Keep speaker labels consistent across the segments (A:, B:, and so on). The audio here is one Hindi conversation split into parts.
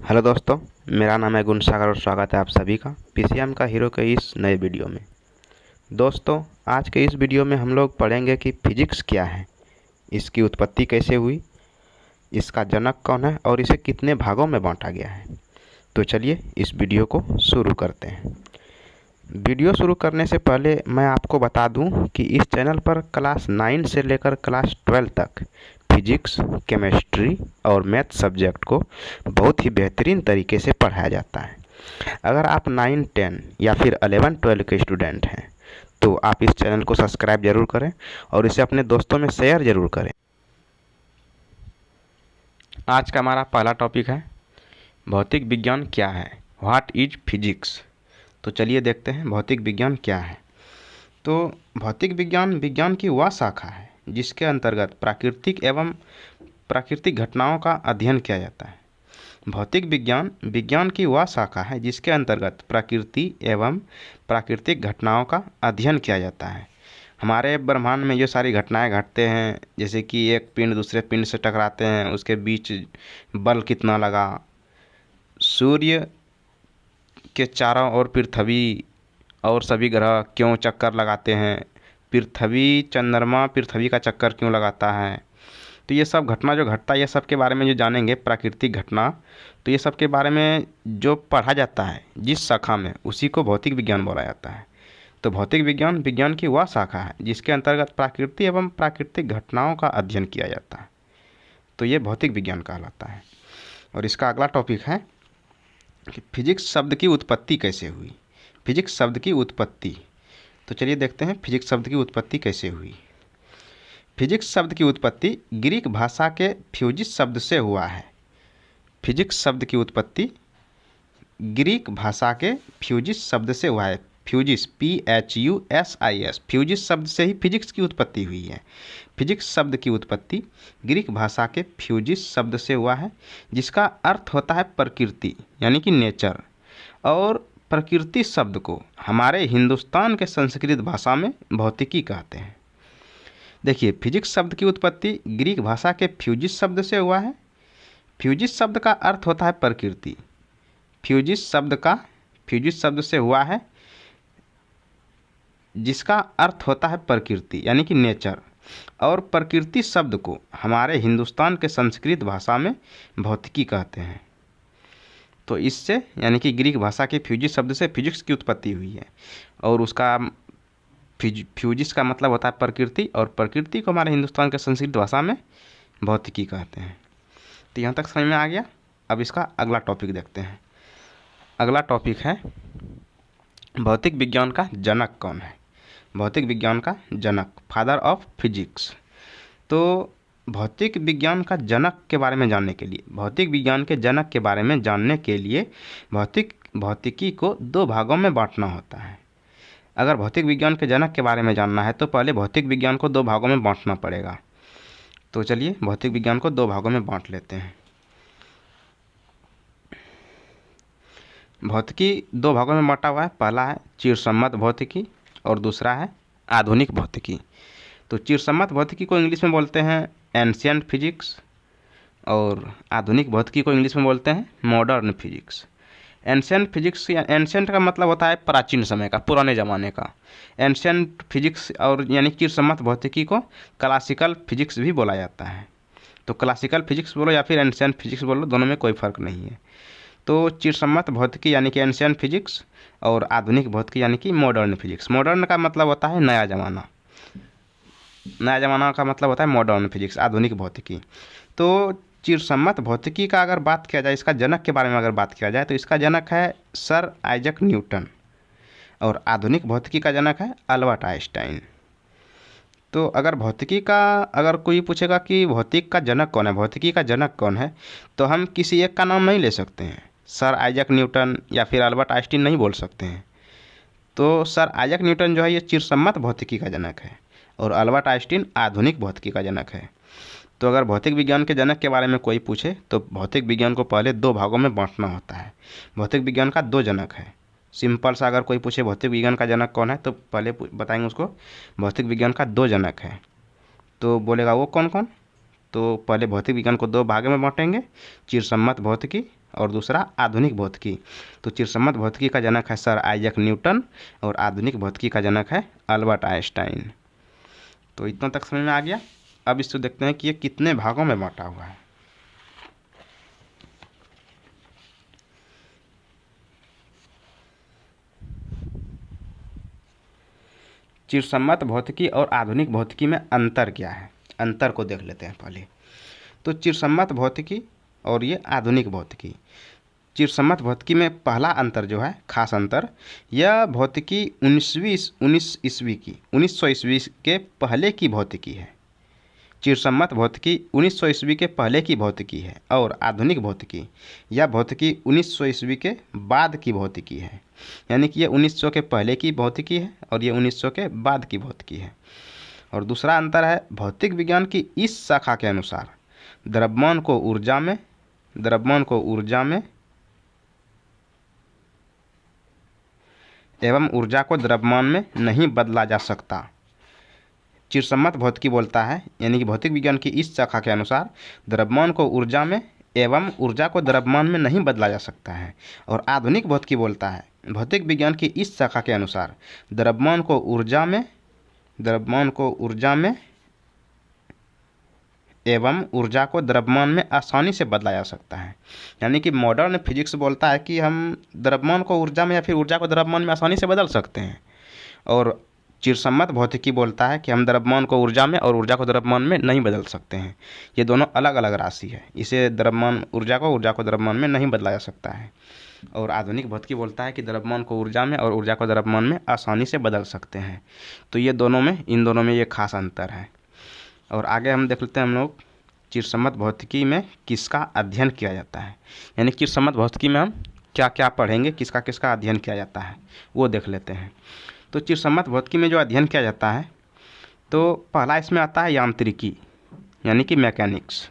A: हेलो दोस्तों, मेरा नाम है गुणसागर और स्वागत है आप सभी का पीसीएम का हीरो के इस नए वीडियो में। दोस्तों, आज के इस वीडियो में हम लोग पढ़ेंगे कि फिजिक्स क्या है, इसकी उत्पत्ति कैसे हुई, इसका जनक कौन है और इसे कितने भागों में बांटा गया है। तो चलिए इस वीडियो को शुरू करते हैं। वीडियो शुरू करने से पहले मैं आपको बता दूं कि इस चैनल पर क्लास 9 से लेकर क्लास 12 तक फिजिक्स, केमिस्ट्री और मैथ सब्जेक्ट को बहुत ही बेहतरीन तरीके से पढ़ाया जाता है। अगर आप 9, 10 या फिर 11, 12 के स्टूडेंट हैं तो आप इस चैनल को सब्सक्राइब जरूर करें और इसे अपने दोस्तों में शेयर जरूर करें। आज का हमारा पहला टॉपिक है भौतिक विज्ञान क्या है, व्हाट इज फिजिक्स। तो चलिए देखते हैं भौतिक विज्ञान क्या है। तो भौतिक विज्ञान विज्ञान की वह शाखा है जिसके अंतर्गत प्राकृतिक एवं प्राकृतिक घटनाओं का अध्ययन किया जाता है। भौतिक विज्ञान विज्ञान की वह शाखा है जिसके अंतर्गत प्रकृति एवं प्राकृतिक घटनाओं का अध्ययन किया जाता है। हमारे ब्रह्मांड में जो सारी घटनाएं घटते हैं, जैसे कि एक पिंड दूसरे पिंड से टकराते हैं, उसके बीच बल कितना लगा, सूर्य के चारों ओर पृथ्वी और सभी ग्रह क्यों चक्कर लगाते हैं, पृथ्वी चंद्रमा पृथ्वी का चक्कर क्यों लगाता है। तो ये सब घटना जो घटता है, ये सब के बारे में जो जानेंगे प्राकृतिक घटना, तो ये सब के बारे में जो पढ़ा जाता है जिस शाखा में, उसी को भौतिक विज्ञान बोला जाता है। तो भौतिक विज्ञान विज्ञान की वह शाखा है जिसके अंतर्गत प्राकृतिक एवं प्राकृतिक घटनाओं का अध्ययन किया जाता है। तो ये भौतिक विज्ञान कहलाता है। और इसका अगला टॉपिक है कि फिजिक्स शब्द की उत्पत्ति कैसे हुई। फिजिक्स शब्द की उत्पत्ति, तो चलिए देखते हैं फिजिक्स शब्द की उत्पत्ति कैसे हुई। फिजिक्स शब्द की उत्पत्ति ग्रीक भाषा के फ्यूजिस शब्द से हुआ है। फिजिक्स शब्द की उत्पत्ति ग्रीक भाषा के फ्यूजिस शब्द से हुआ है। फ्यूजिस, PHUSIS, फ्यूजिस शब्द से ही फिजिक्स की उत्पत्ति हुई है। फिजिक्स शब्द की उत्पत्ति ग्रीक भाषा के फ्यूजिस शब्द से हुआ है, जिसका अर्थ होता है प्रकृति यानी कि नेचर। और प्रकृति शब्द को हमारे हिंदुस्तान के संस्कृत भाषा में भौतिकी कहते हैं। देखिए, फिजिक्स शब्द की उत्पत्ति ग्रीक भाषा के फ्यूजिस शब्द से हुआ है। फ्यूजिस शब्द का अर्थ होता है प्रकृति। फ्यूजिस शब्द से हुआ है जिसका अर्थ होता है प्रकृति यानी कि नेचर। और प्रकृति शब्द को हमारे हिंदुस्तान के संस्कृत भाषा में भौतिकी कहते हैं। तो इससे यानी कि ग्रीक भाषा के फ्यूजिस शब्द से फिजिक्स की उत्पत्ति हुई है। और उसका फ्यूजिस का मतलब होता है प्रकृति, और प्रकृति को हमारे हिंदुस्तान के संस्कृत भाषा में भौतिकी कहते हैं। तो यहाँ तक समझ में आ गया। अब इसका अगला टॉपिक देखते हैं। अगला टॉपिक है भौतिक विज्ञान का जनक कौन है। भौतिक विज्ञान का जनक, फादर ऑफ फिजिक्स। तो भौतिक विज्ञान का जनक के बारे में जानने के लिए, भौतिक विज्ञान के जनक के बारे में जानने के लिए भौतिकी को दो भागों में बांटना होता है। अगर भौतिक विज्ञान के जनक के बारे में जानना है तो पहले भौतिक विज्ञान को दो भागों में बांटना पड़ेगा। तो चलिए भौतिक विज्ञान को दो भागों में बांट लेते हैं। भौतिकी दो भागों में बांटा हुआ है। पहला है चिरसम्मत भौतिकी और दूसरा है आधुनिक भौतिकी। तो चिरसम्मत भौतिकी को इंग्लिश में बोलते हैं एंशिएंट फिजिक्स, और आधुनिक भौतिकी को इंग्लिश में बोलते हैं modern physics. Ancient physics, ancient का मतलब होता है प्राचीन समय का, पुराने ज़माने का। एंशिएंट फिजिक्स और यानी चिरसम्मत भौतिकी को क्लासिकल फिजिक्स भी बोला जाता है। तो क्लासिकल फिजिक्स बोलो या फिर एंशिएंट फिजिक्स बोलो, दोनों में कोई फ़र्क नहीं है। तो चिरसम्मत भौतिकी यानी कि एंशिएंट फिजिक्स और आधुनिक भौतिकी यानी कि मॉडर्न फिजिक्स। मॉडर्न का मतलब होता है नया ज़माना, नया ज़माना का मतलब होता है मॉडर्न फिजिक्स, आधुनिक भौतिकी। तो चिरसम्मत भौतिकी का अगर बात किया जाए, इसका जनक के बारे में अगर बात किया जाए तो इसका जनक है सर आइजक न्यूटन, और आधुनिक भौतिकी का जनक है अल्बर्ट आइंस्टाइन। तो अगर भौतिकी का, अगर कोई पूछेगा कि भौतिक का जनक कौन है, भौतिकी का जनक कौन है, तो हम किसी एक का नाम नहीं ले सकते हैं। सर आइजक न्यूटन या फिर अल्बर्ट आइंस्टीन नहीं बोल सकते हैं। तो सर आइजक न्यूटन जो है ये चिरसम्मत भौतिकी का जनक है, और अल्बर्ट आइंस्टीन आधुनिक भौतिकी का जनक है। तो अगर भौतिक विज्ञान के जनक के बारे में कोई पूछे तो भौतिक विज्ञान को पहले दो भागों में बांटना होता है। भौतिक विज्ञान का दो जनक है। सिंपल सा अगर कोई पूछे भौतिक विज्ञान का जनक कौन है, तो पहले बताएंगे उसको भौतिक विज्ञान का दो जनक है। तो बोलेगा वो कौन कौन, तो पहले भौतिक विज्ञान को दो भागों में बांटेंगे, चिरसम्मत भौतिकी और दूसरा आधुनिक भौतिकी। तो चिरसम्मत भौतिकी का जनक है सर आइजैक न्यूटन और आधुनिक भौतिकी का जनक है अल्बर्ट आइंस्टाइन। तो इतना तक समझ में आ गया। अब इसको देखते हैं कि ये कितने भागों में बांटा हुआ है। चिरसम्मत भौतिकी और आधुनिक भौतिकी में अंतर क्या है, अंतर को देख लेते हैं पहले। तो चिरसम्मत भौतिकी और ये आधुनिक भौतिकी, चिरसम्मत भौतिकी में पहला अंतर जो है, खास अंतर, यह भौतिकी 1900 ईस्वी के पहले की भौतिकी है। चिरसम्मत भौतिकी 1900 ईस्वी के पहले की भौतिकी है और आधुनिक भौतिकी यह भौतिकी 1900 ईस्वी के बाद की भौतिकी है। यानी कि ये 1900 के पहले की भौतिकी है और ये 1900 के बाद की भौतिकी है। और दूसरा अंतर है, भौतिक विज्ञान की इस शाखा के अनुसार द्रव्यमान को ऊर्जा में एवं ऊर्जा को द्रव्यमान में नहीं बदला जा सकता। चिरसम्मत भौतिकी बोलता है, यानी कि भौतिक विज्ञान की इस शाखा के अनुसार द्रव्यमान को ऊर्जा में एवं ऊर्जा को द्रव्यमान में नहीं बदला जा सकता है। और आधुनिक भौतिकी बोलता है, भौतिक विज्ञान की इस शाखा के अनुसार द्रव्यमान को ऊर्जा में एवं ऊर्जा को द्रव्यमान में आसानी से बदला जा सकता है। यानी कि मॉडर्न फिजिक्स बोलता है कि हम द्रव्यमान को ऊर्जा में या फिर ऊर्जा को द्रव्यमान में आसानी से बदल सकते हैं। और चिरसम्मत भौतिकी बोलता है कि हम द्रव्यमान को ऊर्जा में और ऊर्जा को द्रव्यमान में नहीं बदल सकते हैं। ये दोनों अलग अलग राशि है, इसे ऊर्जा को द्रव्यमान में नहीं बदला जा सकता है। और आधुनिक भौतिकी बोलता है कि द्रव्यमान को ऊर्जा में और ऊर्जा को द्रव्यमान में आसानी से बदल सकते हैं। तो इन दोनों में ये खास अंतर है। और आगे हम देख लेते हैं हम लोग चिरसम्मत भौतिकी में किसका अध्ययन किया जाता है। यानी चिरसम्मत भौतिकी में हम क्या क्या पढ़ेंगे, किसका किसका अध्ययन किया जाता है वो देख लेते हैं। तो चिरसम्मत भौतिकी में जो अध्ययन किया जाता है, तो पहला इसमें आता है यांत्रिकी, यानी कि मैकेनिक्स।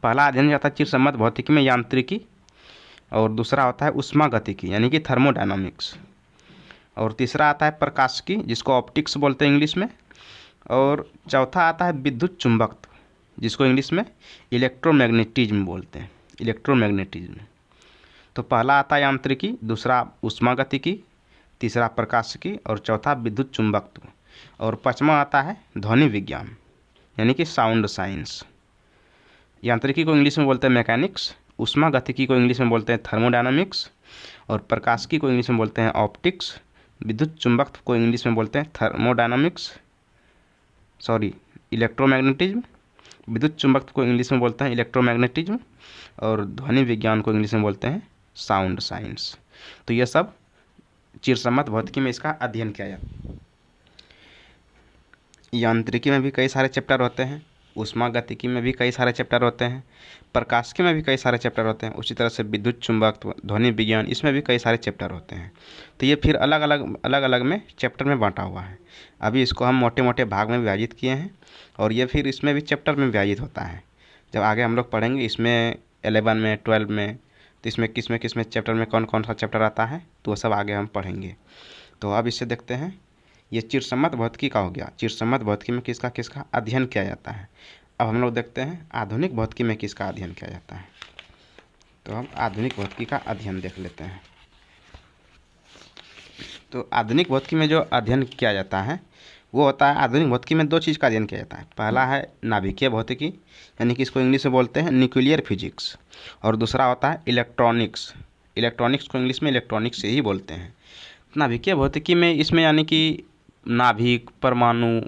A: पहला अध्ययन जाता है चिरसम्मत भौतिकी में यांत्रिकी। और दूसरा होता है ऊष्मागतिकी, यानी कि थर्मोडायनामिक्स। और तीसरा आता है प्रकाशिकी, जिसको ऑप्टिक्स बोलते हैं इंग्लिश में। और चौथा आता है विद्युत चुंबकत्व, जिसको इंग्लिश में इलेक्ट्रोमैग्नेटिज्म बोलते हैं, इलेक्ट्रोमैग्नेटिज्म। तो पहला आता है यांत्रिकी, दूसरा ऊष्मागतिकी, तीसरा प्रकाशिकी और चौथा विद्युत चुंबकत्व। और पांचवा आता है ध्वनि विज्ञान, यानी कि साउंड साइंस। यांत्रिकी को इंग्लिश में बोलते हैं मैकेनिक्स, ऊष्मागतिकी को इंग्लिश में बोलते हैं थर्मोडायनामिक्स और प्रकाशिकी को इंग्लिश में बोलते हैं ऑप्टिक्स। विद्युत चुंबकत्व को इंग्लिश में बोलते हैं इलेक्ट्रोमैग्नेटिज्म। विद्युत चुंबकत्व को इंग्लिश में बोलते हैं इलेक्ट्रोमैग्नेटिज्म और ध्वनि विज्ञान को इंग्लिश में बोलते हैं साउंड साइंस। तो ये सब चिरसम्मत भौतिकी में इसका अध्ययन किया जाता है। यांत्रिकी में भी कई सारे चैप्टर होते हैं, ऊष्मागतिकी में भी कई सारे चैप्टर होते हैं, प्रकाशिकी में भी कई सारे चैप्टर होते हैं। उसी तरह से विद्युत चुंबकत्व, ध्वनि विज्ञान, इसमें भी कई सारे चैप्टर होते हैं। तो ये फिर अलग अलग में चैप्टर में बांटा हुआ है। अभी इसको हम मोटे मोटे भाग में विभाजित किए हैं और ये फिर इसमें भी चैप्टर में विभाजित होता है। जब आगे हम लोग पढ़ेंगे इसमें 11 में 12 में, तो इसमें किस में चैप्टर में कौन कौन सा चैप्टर आता है, तो वो सब आगे हम पढ़ेंगे। तो अब इससे देखते हैं, ये चिरसम्मत भौतिकी का हो गया। चिरसम्मत भौतिकी में किसका किसका अध्ययन किया जाता है। अब हम लोग देखते हैं आधुनिक भौतिकी में किसका अध्ययन किया जाता है। तो हम आधुनिक भौतिकी का अध्ययन देख लेते हैं। तो आधुनिक भौतिकी में जो अध्ययन किया जाता है वो होता है, आधुनिक भौतिकी में दो चीज़ का अध्ययन किया जाता है। पहला है नाभिकीय भौतिकी, यानी कि इसको इंग्लिश में बोलते हैं न्यूक्लियर फिजिक्स। और दूसरा होता है इलेक्ट्रॉनिक्स, इलेक्ट्रॉनिक्स को इंग्लिश में इलेक्ट्रॉनिक्स से ही बोलते हैं। नाभिकीय भौतिकी में इसमें यानी कि नाभिक, परमाणु,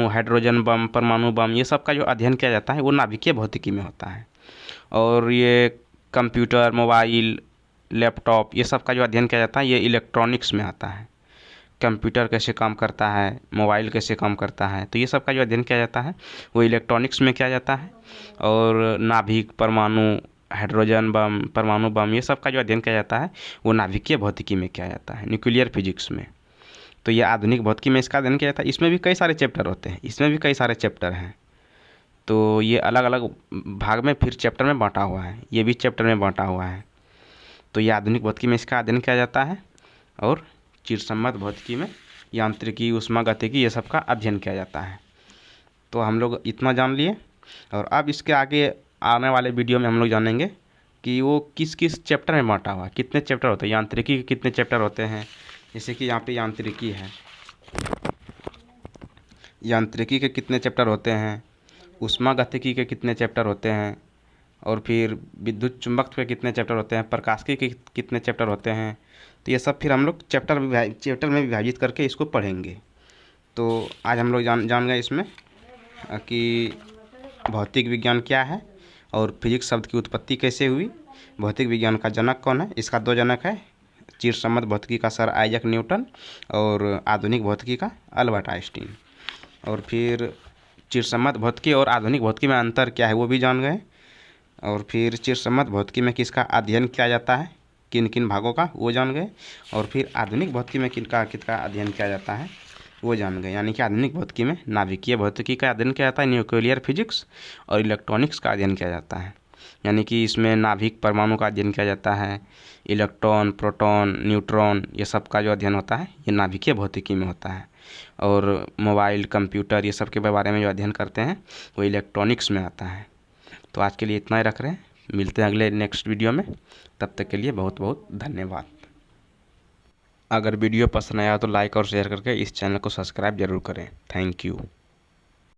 A: हाइड्रोजन बम, परमाणु बम, ये सब का जो अध्ययन किया जाता है वो नाभिकीय भौतिकी में होता है। और ये कंप्यूटर, मोबाइल, लैपटॉप, ये सब का जो अध्ययन किया जाता है ये इलेक्ट्रॉनिक्स में आता है। कंप्यूटर कैसे काम करता है, मोबाइल कैसे काम करता है, तो ये सब का जो अध्ययन किया जाता है वो इलेक्ट्रॉनिक्स में किया जाता है। और नाभिक, परमाणु, हाइड्रोजन बम, परमाणु बम, ये सब का जो अध्ययन किया जाता है वो नाभिकीय भौतिकी में किया जाता है, न्यूक्लियर फिजिक्स में। तो ये आधुनिक भौतिकी में इसका अध्ययन किया जाता है। इसमें भी कई सारे चैप्टर होते हैं, इसमें भी कई सारे चैप्टर हैं। तो ये अलग अलग भाग में फिर चैप्टर में बांटा हुआ है, ये भी चैप्टर में बांटा हुआ है। तो ये आधुनिक भौतिकी में इसका अध्ययन किया जाता है। और चिरसम्मत भौतिकी में यांत्रिकी, ऊष्मागतिकी, ये सब का अध्ययन किया जाता है। तो हम लोग इतना जान लिए। और अब इसके आगे आने वाले वीडियो में हम लोग जानेंगे कि वो किस किस चैप्टर में बांटा हुआ है, कितने चैप्टर होते हैं, यांत्रिकी के कितने चैप्टर होते हैं। जैसे कि यहाँ पे यांत्रिकी है, यांत्रिकी के कितने चैप्टर होते हैं, ऊष्मागतिकी के कितने चैप्टर होते हैं, और फिर विद्युत चुंबकत्व के कितने चैप्टर होते हैं, प्रकाशिकी के कितने चैप्टर होते हैं। तो ये सब फिर हम लोग चैप्टर में विभाजित करके इसको पढ़ेंगे। तो आज हम लोग जान गए इसमें कि भौतिक विज्ञान क्या है और फिजिक्स शब्द की उत्पत्ति कैसे हुई। भौतिक विज्ञान का जनक कौन है, इसका दो जनक है, चिरसम्मत भौतिकी का सर आइजैक न्यूटन और आधुनिक भौतिकी का अल्बर्ट आइंस्टीन। और फिर चिरसम्मत भौतिकी और आधुनिक भौतिकी में अंतर क्या है वो भी जान गए। और फिर चिरसम्मत भौतिकी में किसका अध्ययन किया जाता है, किन किन भागों का, वो जान गए। और फिर आधुनिक भौतिकी में किसका अध्ययन किया जाता है वो जान गए। यानी कि आधुनिक भौतिकी में नाभिकीय भौतिकी का अध्ययन किया जाता है, न्यूक्लियर फिजिक्स, और इलेक्ट्रॉनिक्स का अध्ययन किया जाता है। यानी कि इसमें नाभिक परमाणु का अध्ययन किया जाता है, इलेक्ट्रॉन, प्रोटॉन, न्यूट्रॉन, ये सब का जो अध्ययन होता है ये नाभिकीय भौतिकी में होता है। और मोबाइल, कंप्यूटर, ये सब के बारे में जो अध्ययन करते हैं वो इलेक्ट्रॉनिक्स में आता है। तो आज के लिए इतना ही रख रहे हैं, मिलते हैं अगले नेक्स्ट वीडियो में। तब तक के लिए बहुत बहुत धन्यवाद। अगर वीडियो पसंद आया तो लाइक और शेयर करके इस चैनल को सब्सक्राइब जरूर करें। Thank you.